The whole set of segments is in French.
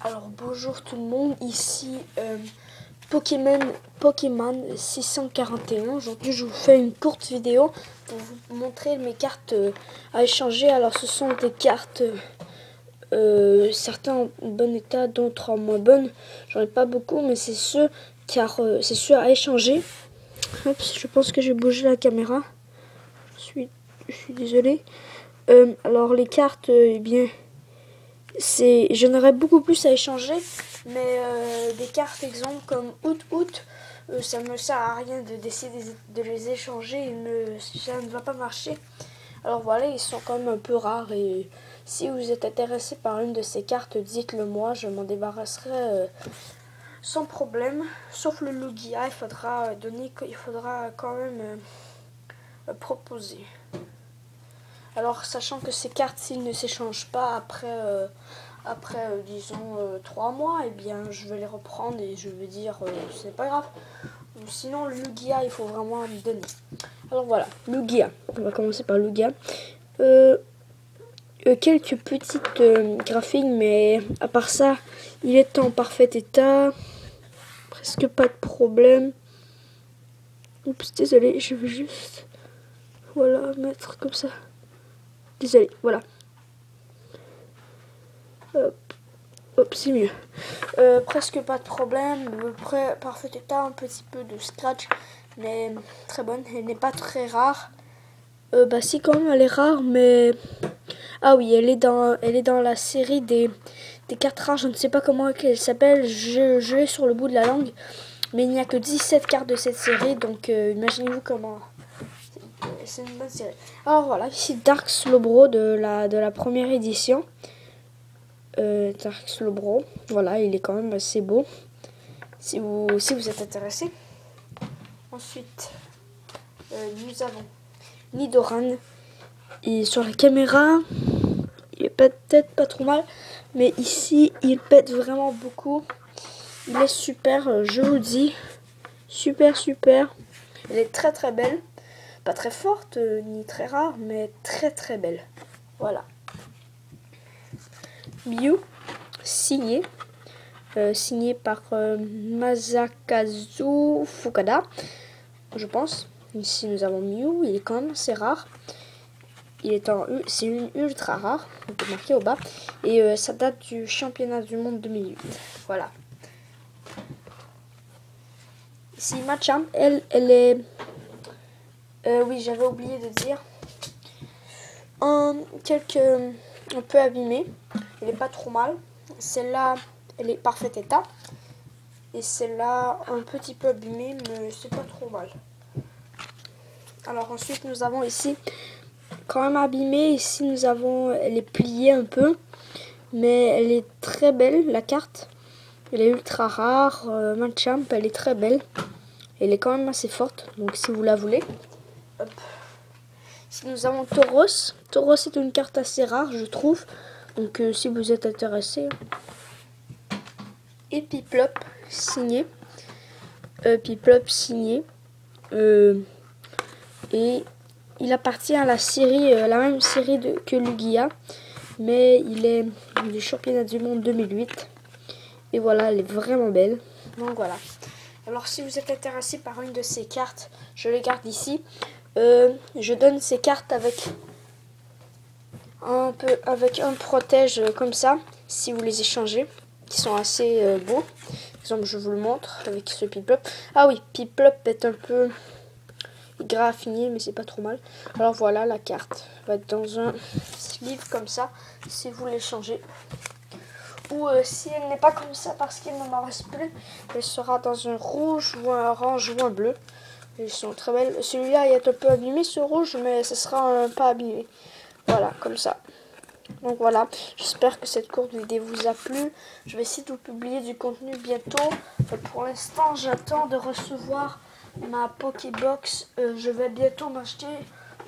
Alors bonjour tout le monde, ici Pokémon 641. Aujourd'hui je vous fais une courte vidéo pour vous montrer mes cartes à échanger. Alors ce sont des cartes, certains en bon état, d'autres en moins bonnes. J'en ai pas beaucoup mais c'est ceux à échanger. Hop, je pense que j'ai bougé la caméra. Je suis désolé. Alors les cartes, eh bien... j'en aurais beaucoup plus à échanger, mais des cartes exemple comme Out, ça me sert à rien d'essayer de les échanger, ça ne va pas marcher. Alors voilà, ils sont quand même un peu rares et si vous êtes intéressé par une de ces cartes, dites-le moi, je m'en débarrasserai sans problème. Sauf le Lugia, il faudra quand même proposer. Alors, sachant que ces cartes, s'ils ne s'échangent pas après disons, 3 mois, eh bien, je vais les reprendre et je vais dire, c'est pas grave. Sinon, le Lugia, il faut vraiment me donner. Alors voilà, Lugia. On va commencer par Lugia. Quelques petites graphiques, mais à part ça, il est en parfait état. Presque pas de problème. Oups, désolé, je vais juste... Voilà, mettre comme ça. Désolé, voilà. Hop, c'est mieux. Presque pas de problème. Parfait état, un petit peu de scratch, mais très bonne. Elle n'est pas très rare. Bah si, quand même, elle est rare, mais... Ah oui, elle est dans la série des cartes rares. Je ne sais pas comment elle s'appelle. Je l'ai sur le bout de la langue. Mais il n'y a que 17 cartes de cette série, donc imaginez-vous comment... C'est une bonne série. Alors voilà, ici Dark Slowbro de la première édition. Dark Slowbro, voilà, il est quand même assez beau. Si vous êtes intéressé. Ensuite, nous avons Nidoran. Et sur la caméra, il est peut-être pas trop mal, mais ici, il pète vraiment beaucoup. Il est super, je vous dis. Super. Elle est très très belle. Pas très forte, ni très rare, mais très belle. Voilà. Mew, signé par Masakazu Fukada, je pense. Ici nous avons Mew, il est quand même assez rare. C'est une ultra rare, on peut marquer au bas. Et ça date du championnat du monde 2008. Voilà. Ici Machamp, elle est... oui, j'avais oublié de dire. Un peu abîmée. Elle est pas trop mal. Celle-là, elle est parfait état. Et celle-là, un petit peu abîmée, mais c'est pas trop mal. Alors ensuite, nous avons ici, quand même abîmée. Ici, elle est pliée un peu. Mais elle est très belle, la carte. Elle est ultra rare. Machamp, elle est très belle. Elle est quand même assez forte. Donc si vous la voulez. Hop. Ici, nous avons Tauros. Tauros est une carte assez rare, je trouve. Donc si vous êtes intéressé. Et Piplup signé. Et il appartient à la série, la même série que Lugia. Mais il est du championnat du monde 2008. Et voilà, elle est vraiment belle. Donc voilà. Alors si vous êtes intéressé par une de ces cartes, je les garde ici. Je donne ces cartes avec un protège comme ça, si vous les échangez, qui sont assez beaux. Par exemple, je vous le montre avec ce Piplup. Ah oui, Piplup est un peu graffiné, mais c'est pas trop mal. Alors voilà, la carte va être dans un sleeve comme ça, si vous l'échangez. Ou si elle n'est pas comme ça parce qu'il ne m'en reste plus, elle sera dans un rouge ou un orange ou un bleu. Ils sont très belles. Celui-là il est un peu abîmé, ce rouge, mais ce sera pas abîmé. Voilà, comme ça. Donc voilà, j'espère que cette courte vidéo vous a plu. Je vais essayer de vous publier du contenu bientôt. Pour l'instant, j'attends de recevoir ma Pokébox. Je vais bientôt m'acheter,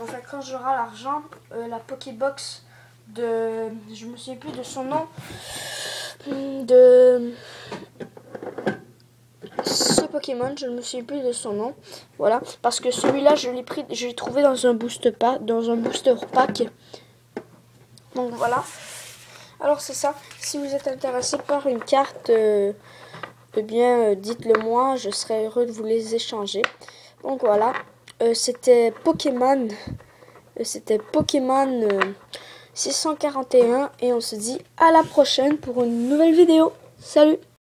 enfin quand j'aurai l'argent, la Pokébox de... Je me souviens plus de son nom. De ce Pokémon, je ne me souviens plus de son nom. Voilà, parce que celui-là, je l'ai trouvé dans un booster pack. Donc voilà. Alors c'est ça, si vous êtes intéressé par une carte, eh bien dites-le moi, je serais heureux de vous les échanger. Donc voilà, c'était Pokémon 641 et on se dit à la prochaine pour une nouvelle vidéo. Salut!